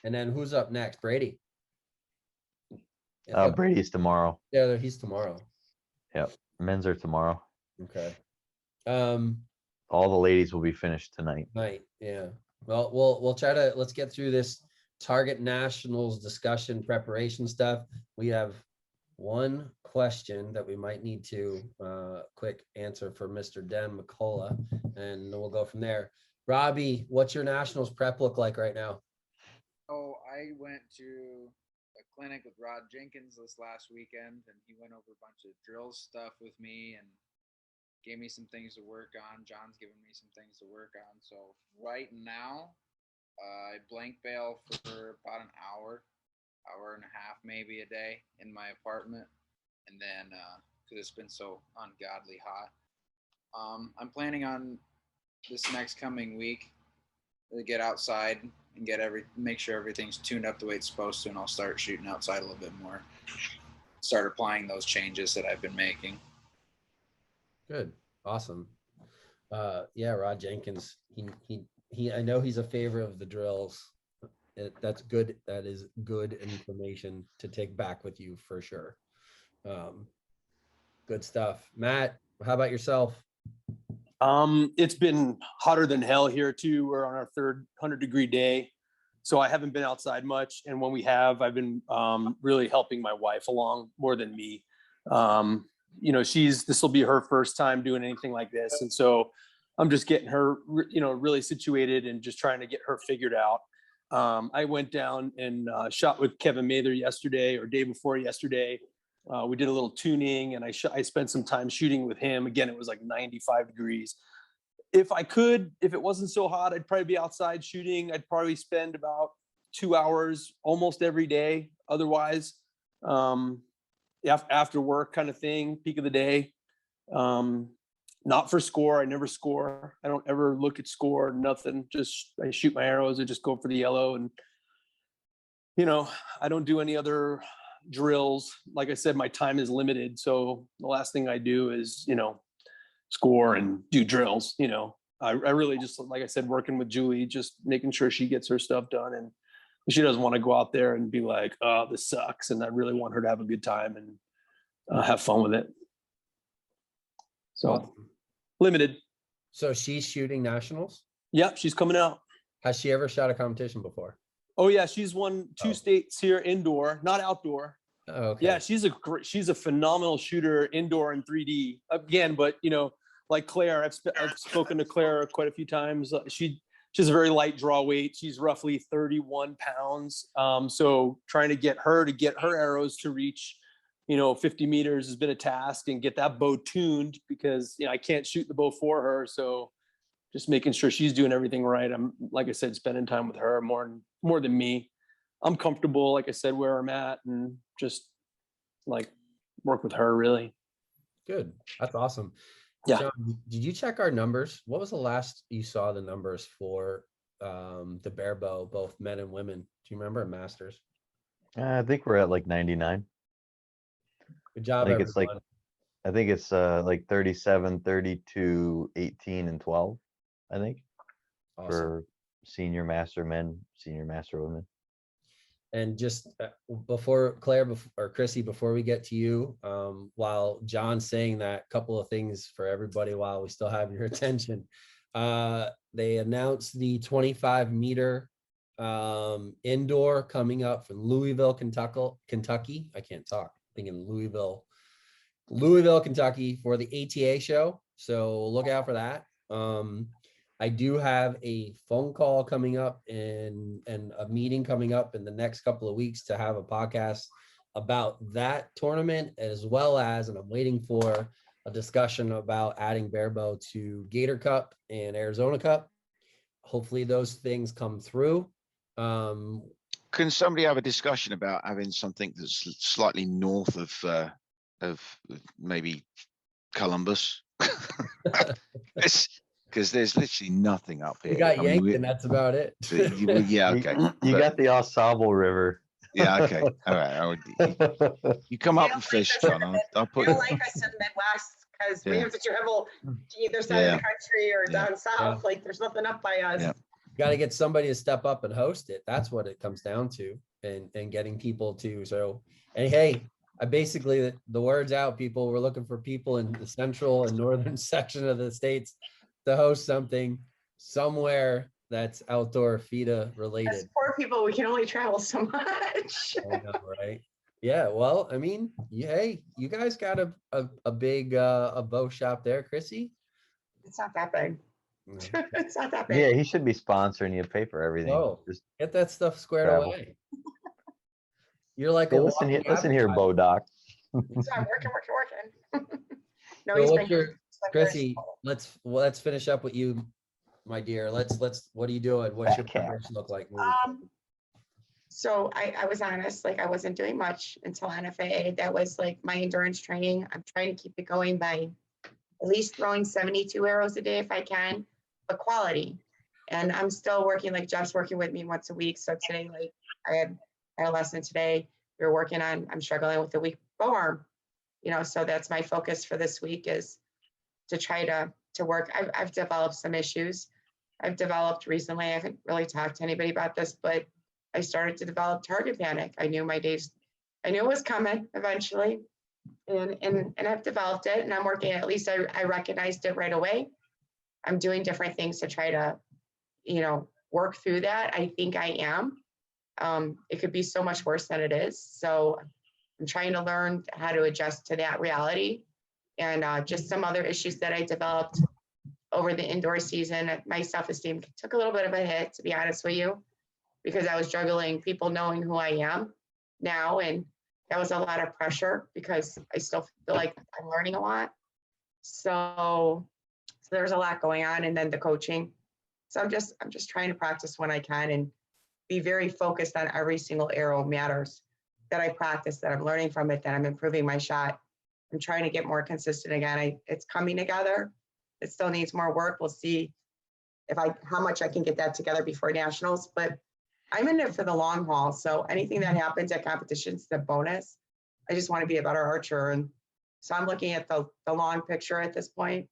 And then who's up next? Brady. Yeah, Brady's tomorrow. yeah, he's tomorrow. Yep. Men's are tomorrow. Okay. All the ladies will be finished tonight. Night. Yeah. Well, we'll try to let's get through this Target Nationals discussion preparation stuff. We have one question that we might need to quick answer for Mr. Den McCullough, and then we'll go from there. Robbie, what's your Nationals prep look like right now? Oh, I went to a clinic with Rod Jenkins this last weekend, and he went over a bunch of drill stuff with me and gave me some things to work on. John's given me some things to work on. So right now, I blank bail for about an hour and a half maybe a day in my apartment, and then because it's been so ungodly hot, I'm planning on this next coming week to get outside and make sure everything's tuned up the way it's supposed to, and I'll start shooting outside a little bit more. Start applying those changes that I've been making. Good. Awesome. Yeah, Rod Jenkins. He I know he's a favor of the drills. That's good. That is good information to take back with you for sure. Good stuff. Matt, how about yourself? It's been hotter than hell here too. We're on our third 100-degree day, so I haven't been outside much. And when we have, I've been really helping my wife along more than me. This will be her first time doing anything like this, and so I'm just getting her, really situated and just trying to get her figured out. I went down and shot with Kevin Mather yesterday or day before yesterday. We did a little tuning, and I spent some time shooting with him. Again, it was like 95 degrees. If it wasn't so hot, I'd probably be outside shooting. I'd probably spend about 2 hours almost every day. Otherwise, after work kind of thing, peak of the day. Not for score. I never score. I don't ever look at score, nothing. Just I shoot my arrows and just go for the yellow. And, I don't do any other drills. Like I said, my time is limited. So the last thing I do is, score and do drills. I really just, like I said, working with Julie, just making sure she gets her stuff done. And she doesn't want to go out there and be like, oh, this sucks. And I really want her to have a good time and have fun with it. So Awesome. Limited. So she's shooting nationals? Yep, she's coming out. Has she ever shot a competition before? Oh yeah, she's won 2 states here indoor, not outdoor. Oh, okay. Yeah, she's a phenomenal shooter indoor and 3D again. But like Claire, I've spoken to Claire quite a few times. She's a very light draw weight. She's roughly 31 pounds. So trying to get her arrows to reach 50 meters has been a task, and get that bow tuned because I can't shoot the bow for her. So just making sure she's doing everything right. I'm, like I said, spending time with her more than me. I'm comfortable, like I said, where I'm at, and just like work with her really. Good. That's awesome. Yeah. John, did you check our numbers? What was the last you saw the numbers for the barebow, both men and women. Do you remember Masters? I think we're at like 99. Good I job, think everyone. it's like, I think it's like 37, 32, 18, and 12, I think, Awesome. for senior master men, senior master women. And just before Claire or Chrissy, before we get to you, while John's saying that, couple of things for everybody while we still have your attention. They announced the 25-meter indoor coming up from Louisville, Kentucky. I can't talk. Thinking Louisville, Kentucky, for the ATA show. So look out for that. I do have a phone call coming up and a meeting coming up in the next couple of weeks to have a podcast about that tournament, as well as, and I'm waiting for a discussion about adding barebow to Gator Cup and Arizona Cup. Hopefully those things come through. Can somebody have a discussion about having something that's slightly north of maybe Columbus? Because there's literally nothing up here. We got I mean, Yankton, that's about it. yeah, okay. You got the Ensemble River. Yeah, okay. All right. You come up and fish, John. I'll put. We don't like us in the Midwest because we have to travel to either side of the country or down south. Like there's nothing up by us. Yeah. Got to get somebody to step up and host it. That's what it comes down to, and getting people to. So, and hey, I basically, the word's out, people. We're looking for people in the central and northern section of the states to host something somewhere that's outdoor FIDA related. As poor people, we can only travel so much. I know, right? Yeah. Well, I mean, hey, you guys got a big a bow shop there, Chrissy. It's not that big. No. It's not that big. Yeah, he should be sponsoring you, pay for everything. Oh, Just get that stuff squared travel. away. You're like Hey, a listen here, walking Bo Doc. So I'm working. No, So he's what's been your, good. He's been very Chrissy, supportive. let's finish up with you, my dear. Let's what are you doing? What's your Fat cat. preparation look like moving forward? So I was honest, like I wasn't doing much until NFAA. That was like my endurance training. I'm trying to keep it going by at least throwing 72 arrows a day if I can, but quality. And I'm still working, like Jeff's working with me once a week. So today, like I had a lesson today. We were working on, I'm struggling with the weak bow arm, so that's my focus for this week, is to try to work. I've developed some issues. I've developed recently, I haven't really talked to anybody about this, but I started to develop target panic. I knew it was coming eventually. And I've developed it, and I'm working, at least I recognized it right away. I'm doing different things to try to, work through that. I think I am. It could be so much worse than it is. So I'm trying to learn how to adjust to that reality. And just some other issues that I developed over the indoor season. My self-esteem took a little bit of a hit, to be honest with you, because I was juggling people knowing who I am now. And that was a lot of pressure because I still feel like I'm learning a lot. So there's a lot going on, and then the coaching. So I'm just trying to practice when I can and be very focused on every single arrow matters that I practice, that I'm learning from it, that I'm improving my shot. I'm trying to get more consistent again. It's coming together. It still needs more work. We'll see how much I can get that together before nationals, but I'm in it for the long haul. So anything that happens at competitions is a bonus. I just want to be a better archer. And so I'm looking at the long picture at this point,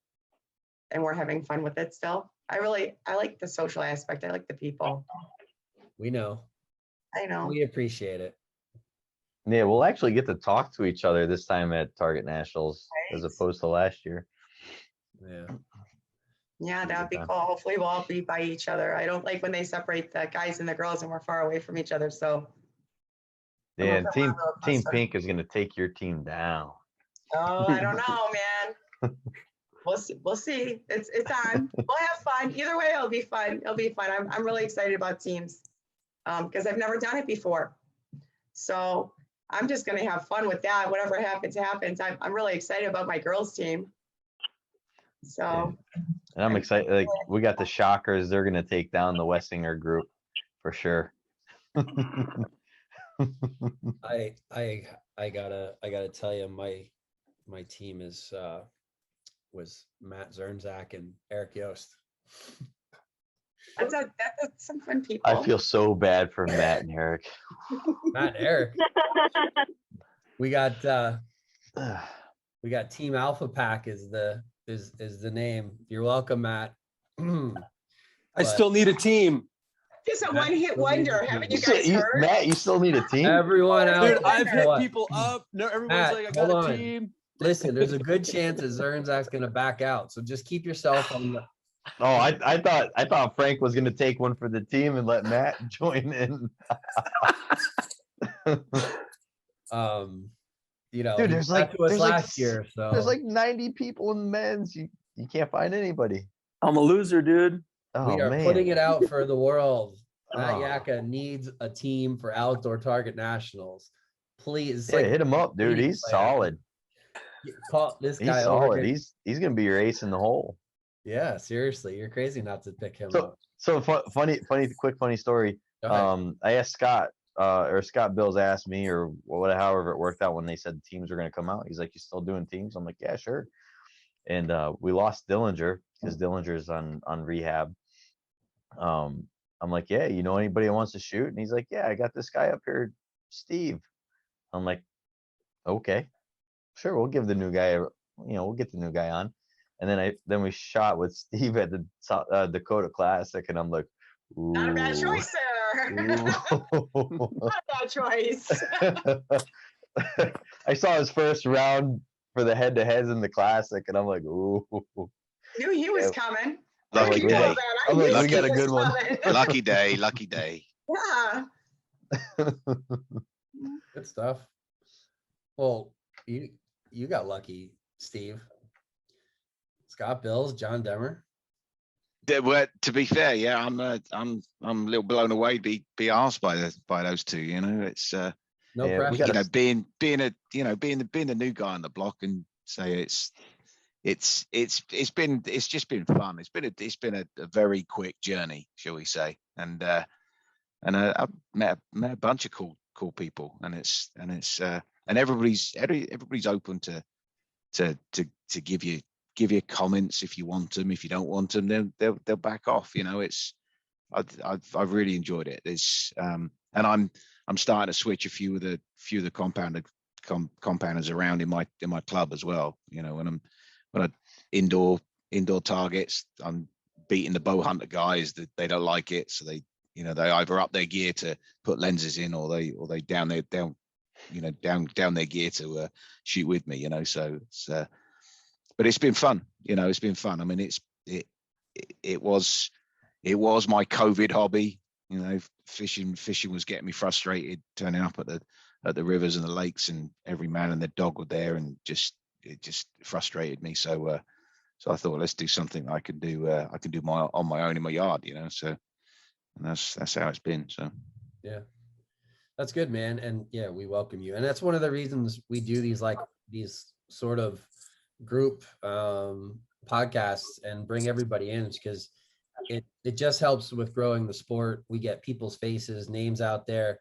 and we're having fun with it still. I like the social aspect. I like the people. We know. I know. We appreciate it. Yeah, we'll actually get to talk to each other this time at Target Nationals, Right. as opposed to last year. Yeah. Yeah, that would be cool. Hopefully we'll all be by each other. I don't like when they separate the guys and the girls and we're far away from each other. So Yeah, and Team closer. Pink is going to take your team down. Oh, I don't know, man. We'll see. It's on. We'll have fun. Either way, it'll be fun. I'm really excited about teams because I've never done it before. So I'm just going to have fun with that. Whatever happens, happens. I'm really excited about my girls team. So. And I'm excited. Like, we got the Shockers. They're going to take down the Wessinger group for sure. I gotta tell you, my team was Matt Zernzak and Eric Yost. That's some fun people. I feel so bad for Matt and Eric. Matt and Eric. We got Team Alpha Pack is the name. You're welcome, Matt. I still need a team. Just a one-hit wonder. Haven't you So guys heard? Matt, you still need a team? Everyone out Dude, there, I've hit what? people up. No, everyone's Matt, like, I got hold a on. team. Listen, there's a good chance that Zernzak's going to back out. So just keep yourself on the. Oh, I thought Frank was gonna take one for the team and let Matt join in. You know, Dude, he there's got like to us there's like last year, so there's like 90 people in men's. You can't find anybody. I'm a loser, dude. Oh we are man. putting it out for the world. Matt Oh. Yaka needs a team for Outdoor Target Nationals. Please, Yeah, hit him up, dude. He's solid. Call this He's guy over solid. here. He's gonna be your ace in the hole. Yeah, seriously, you're crazy not to pick him So up. so funny story. Go ahead. I asked Scott, or Scott Bills asked me, or whatever, however it worked out when they said teams are gonna come out. He's like, "You still doing teams?" I'm like, "Yeah, sure." And we lost Dillinger because Dillinger's on rehab. I'm like, "Yeah, you know anybody that wants to shoot?" And he's like, "Yeah, I got this guy up here, Steve." I'm like, "Okay, sure, we'll give the new guy, we'll get the new guy on." And then we shot with Steve at the Dakota Classic, and I'm like, ooh. Not a bad choice, sir. Not a bad choice. I saw his first round for the head-to-heads in the Classic, and I'm like, ooh. Knew he was coming. Lucky You know day. that. I'm like, knew we he got a was good one. coming. Lucky day. Lucky day. Yeah. Good stuff. Well, you got lucky, Steve. Scott Bills, John Demmer. Well, to be fair, yeah, I'm a little blown away to be asked by those two. It's No Yeah, we pressure. gotta- being the new guy on the block, and say it's just been fun. It's been a very quick journey, shall we say? And I've met a bunch of cool people, and everybody's open to give you comments if you want them. If you don't want them, then they'll back off. I've really enjoyed it. And I'm starting to switch a few of the compounders around in my club as well. When I indoor targets, I'm beating the bow hunter guys that they don't like it, so they either up their gear to put lenses in, or they down their gear to shoot with me. So it's but it's been fun. It's been fun. I mean, it was my COVID hobby. Fishing was getting me frustrated, turning up at the rivers and the lakes, and every man and their dog were there, and it just frustrated me. So I thought, let's do something I can do on my own in my yard. So, and that's how it's been. So Yeah, that's good, man. And yeah, we welcome you. And that's one of the reasons we do these sort of group podcasts and bring everybody in, because it just helps with growing the sport. We get people's faces, names out there.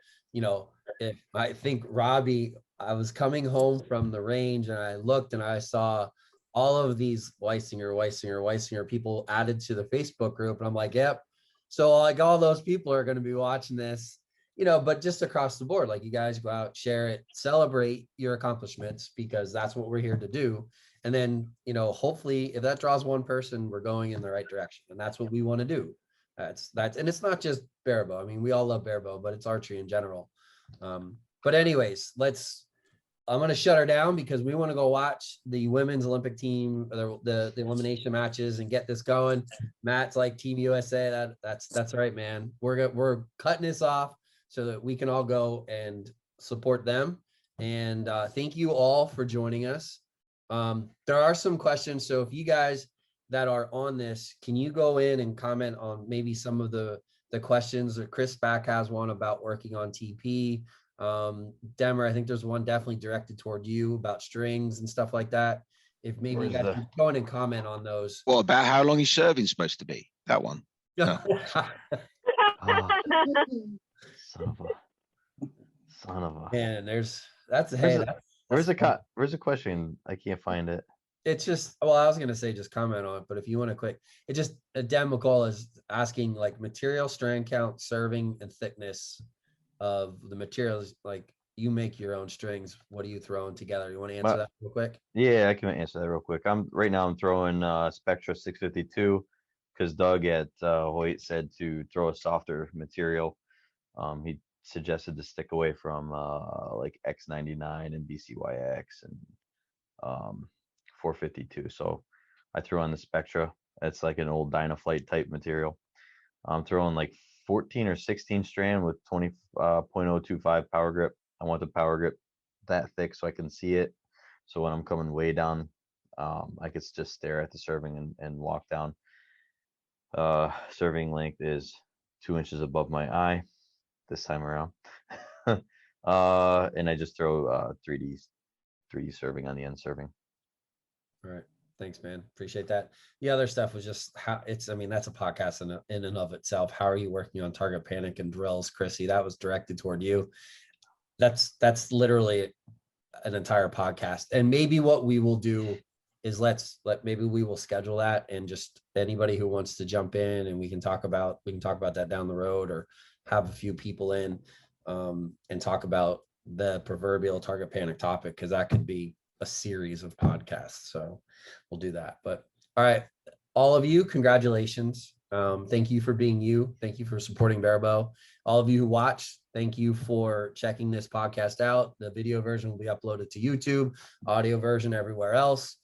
If I think Robbie, I was coming home from the range and I looked and I saw all of these Weisinger people added to the Facebook group, and I'm like, yep. So like all those people are going to be watching this, but just across the board, like you guys go out, share it, celebrate your accomplishments, because that's what we're here to do. And then, hopefully if that draws one person, we're going in the right direction. And that's what we want to do. That's, and it's not just barebow. I mean, we all love barebow, but it's archery in general. But anyways, I'm going to shut her down because we want to go watch the women's Olympic team, the elimination matches, and get this going. Matt's like Team USA. That's right, man. We're cutting this off so that we can all go and support them. And thank you all for joining us. There are some questions. So if you guys that are on this, can you go in and comment on maybe some of the questions? Or Chris Back has one about working on TP. Demmer, I think there's one definitely directed toward you about strings and stuff like that. If maybe you guys can go in and comment on those. Well, about how long is serving supposed to be? That one. No. Son of a. Man, there's a question. I can't find it. it's just, well, I was going to say just comment on it, but if you want to quick, it just, Dan McCall is asking like material, strand count, serving, and thickness of the materials. Like you make your own strings. What are you throwing together? You want to answer that real quick? Yeah, I can answer that real quick. Right now I'm throwing Spectra 652 because Doug at Hoyt said to throw a softer material. He suggested to stick away from like X99 and BCYX and 452. So I threw on the Spectra. It's like an old Dynaflight type material. I'm throwing like 14 or 16 strand with 20.025 power grip. I want the power grip that thick so I can see it. So when I'm coming way down, I could just stare at the serving and walk down. Serving length is 2 inches above my eye this time around. And I just throw 3D serving on the end serving. All right. Thanks, man. Appreciate that. The other stuff was just how it's, I mean, that's a podcast in and of itself. How are you working on target panic and drills, Chrissy? That was directed toward you. That's literally an entire podcast. And maybe what we will do is maybe we will schedule that, and just anybody who wants to jump in and we can talk about that down the road, or have a few people in and talk about the proverbial target panic topic, because that could be a series of podcasts. So we'll do that. But all right, all of you, congratulations. Thank you for being you. Thank you for supporting Barebow. All of you who watch, thank you for checking this podcast out. The video version will be uploaded to YouTube, audio version everywhere else.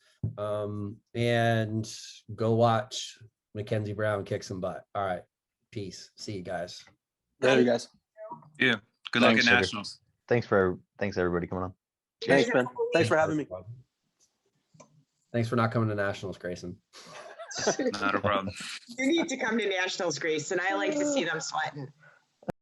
And go watch Mackenzie Brown kick some butt. All right, peace. See you guys. Later, guys. Yeah. Good luck at Thanks, Sugar. nationals. Thanks everybody coming on. Thanks, man. Thanks for having me. Thanks for not coming to nationals, Grayson. Not a problem. You need to come to nationals, Grayson. I like to see them sweating.